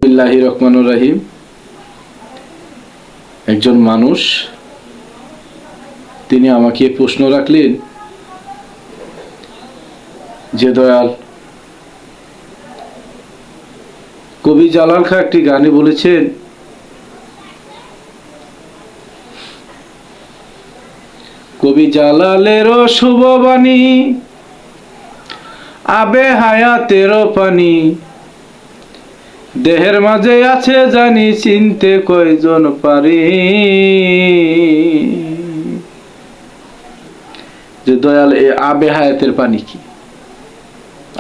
বিসমিল্লাহির রহমানির রহিম। একজন মানুষ তিনি আমাকে প্রশ্ন রাখলেন যে দয়াল, কবি জালাল খাঁ একটি গানে বলেছেন, কবি জালালেরও শুভ বাণী, আবে হায়াতেরও পানি, দেহের মাঝে আছে জানি, চিনতে কয়জন পারি। যে দয়াল, এ আবে হায়াতের পানি কি?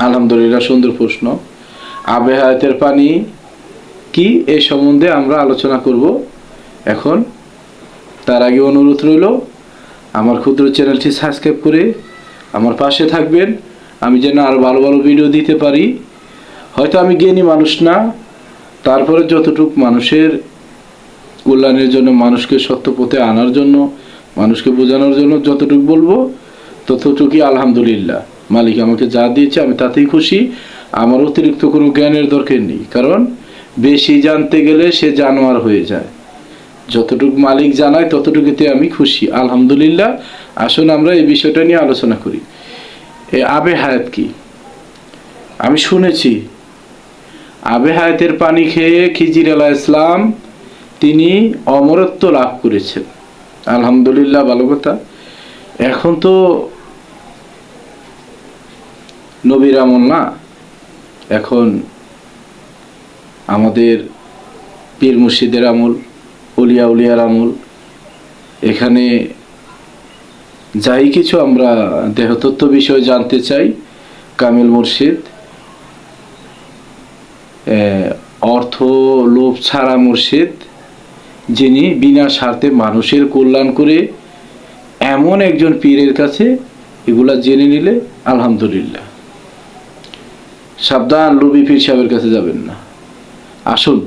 আলহামদুলিল্লাহ, সুন্দর প্রশ্ন। আবে হায়াতের পানি কি এই সম্বন্ধে আমরা আলোচনা করব এখন। তার আগে অনুরোধ রইল, আমার ক্ষুদ্র চ্যানেলটি সাবস্ক্রাইব করে আমার পাশে থাকবেন, আমি যেন আরো ভালো ভালো ভিডিও দিতে পারি। হয়তো আমি জ্ঞানী মানুষ না, তারপরে যতটুকু মানুষের কল্যাণের জন্য, মানুষকে সত্য পথে আনার জন্য, মানুষকে বোঝানোর জন্য যতটুকু বলবো ততটুকুই আলহামদুলিল্লাহ। মালিক আমাকে যা দিয়েছে আমি তাতেই খুশি। আমার অতিরিক্ত কোনো জ্ঞানের দরকার নেই, কারণ বেশি জানতে গেলে সে জানোয়ার হয়ে যায়। যতটুকু মালিক জানায় ততটুকুতে আমি খুশি, আলহামদুলিল্লাহ। আসুন আমরা এই বিষয়টা নিয়ে আলোচনা করি। এই আবে হায়াত কি? আমি শুনেছি আবে হায়াতের পানি খেয়ে খিজির আলাইহিস সালাম তিনি অমরত্ব লাভ করেছেন। আলহামদুলিল্লাহ, ভালো কথা। এখন তো নবীর আমল না, এখন আমাদের পীর মুর্শিদের আমল, উলিয়া উলিয়ার আমল। এখানে যাই কিছু আমরা দেহতত্ত্ব বিষয় জানতে চাই, কামিল মুর্শিদ, অর্থ লোভ ছাড়া মুর্শিদ, যিনি বিনা স্বার্থে মানুষের কল্যাণ করে, এমন একজন পীরের কাছে এগুলা জেনে নিলে আলহামদুলিল্লাহ। সাবধান, লোভী পীর সাহেবের কাছে যাবেন না। আসুন,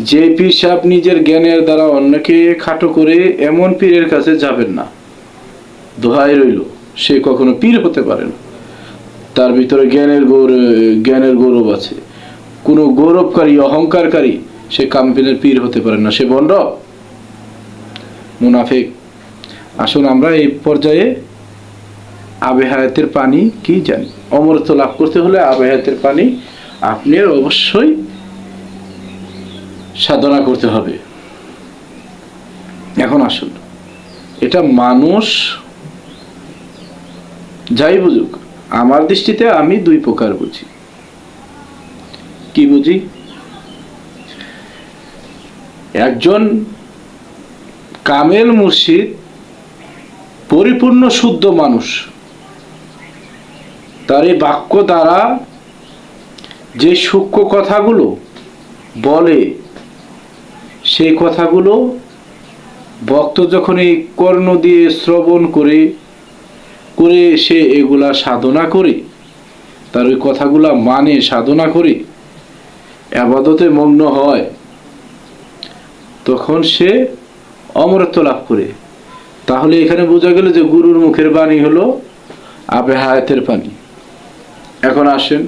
যে পীর সাহেব নিজের জ্ঞানের দ্বারা অন্যকে খাটো করে, এমন পীরের কাছে যাবেন না। দোহাই রইল, সে কখনো পীর হতে পারে না। তার ভিতরে জ্ঞানের গৌরব আছে। কোনো গৌরবকারী, অহংকারী সে কামিলের পীর হতে পারে না, সে ভণ্ড, মুনাফিক। আসুন আমরা এই পর্যায়ে আবে হায়াতের পানি কি জানি। অমরত্ব লাভ করতে হলে আবে হায়াতের পানি আপনি অবশ্যই সাধনা করতে হবে। এখন আসুন, এটা মানুষ যাই বুঝুক, আমার দৃষ্টিতে আমি দুই প্রকার বুঝি। কি বুঝি? একজন কামেল মুর্শিদ, পরিপূর্ণ শুদ্ধ মানুষ, তার এই বাক্য দ্বারা যে সূক্ষ্ম কথাগুলো বলে, সেই কথাগুলো ভক্ত যখন এই কর্ণ দিয়ে শ্রবণ করে করে সে এগুলা সাধনা করে, তার ওই কথাগুলা মানে সাধনা করে ইবাদতে মগ্ন হয়, তখন সে অমরত্ব লাভ করে। তাহলে এখানে বোঝা গেল যে গুরুর মুখের বাণী হলো আবে হায়াতের পানি। এখন আসেন,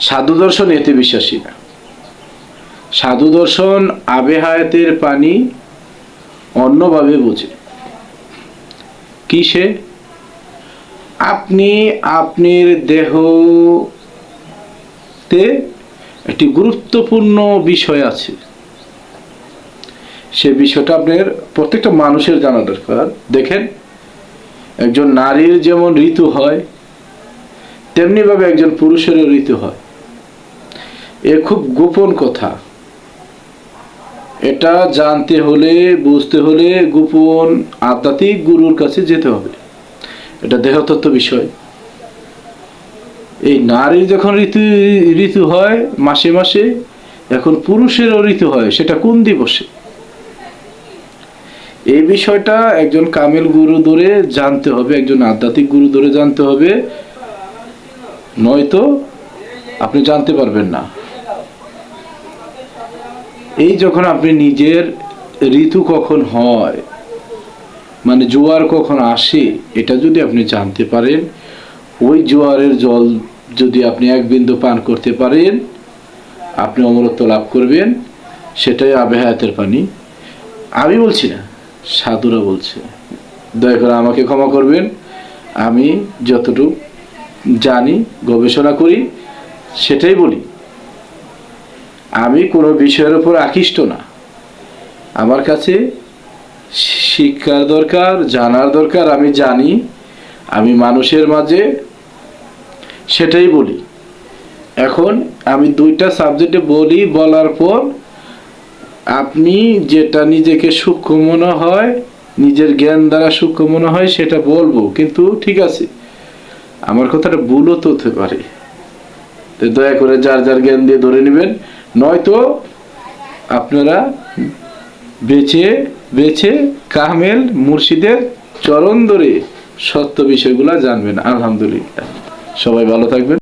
সাধু দর্শন এতে বিশ্বাসী না। সাধু দর্শন আবে হায়াতের পানি অন্যভাবে বোঝে। কিসে? আপনি আপনার দেহতে একটি গুরুত্বপূর্ণ বিষয় আছে, সে বিষয়টা আপনার প্রত্যেকটা মানুষের জানা দরকার। দেখেন, একজন নারীর যেমন ঋতু হয়, তেমনি ভাবে একজন পুরুষেরও ঋতু হয়। এ খুব গোপন কথা। এটা জানতে হলে, বুঝতে হলে গোপন আধ্যাত্মিক গুরুর কাছে যেতে হবে। এটা দেহতত্ত্ব বিষয়। এই নারীর যখন ঋতু হয় মাসে মাসে, এখন পুরুষেরও ঋতু হয়, সেটা কোন দিবসে? এই বিষয়টা একজন কামেল গুরু ধরে জানতে হবে, একজন আধ্যাত্মিক গুরু ধরে জানতে হবে, নয়তো আপনি জানতে পারবেন না। এই যখন আপনি নিজের ঋতু কখন হয়, মানে জোয়ার কখন আসে, এটা যদি আপনি জানতে পারেন, ওই জোয়ারের জল যদি আপনি এক বিন্দু পান করতে পারেন আপনি অমরত্ব লাভ করবেন, সেটাই আবে হায়াতের পানি। আমি বলছি না, সাধুরা বলছে। দয়া করে আমাকে ক্ষমা করবেন, আমি যতটুকু জানি গবেষণা করি সেটাই বলি। আমি কোনো বিষয়ের উপর আকৃষ্ট না, আমার কাছে শিক্ষার দরকার, জানার দরকার, আমি জানি, আমি মানুষের মাঝে সেটাই বলি। এখন আমি দুইটা সাবজেক্টে বলি, বলার পর আপনি যেটা নিজেকে সূক্ষ্ম মনে হয়, নিজের জ্ঞান দ্বারা সূক্ষ্ম মনে হয় সেটা বলবো, কিন্তু ঠিক আছে আমার কথাটা ভুলও তো হতে পারে, তো দয়া করে যার যার জ্ঞান দিয়ে ধরে নেবেন, নয়তো আপনারা বেছে বেছে কামেল মুর্শিদের চরণ ধরে সত্য বিষয়গুলো জানবেন। আলহামদুলিল্লাহ, সবাই ভালো থাকবেন।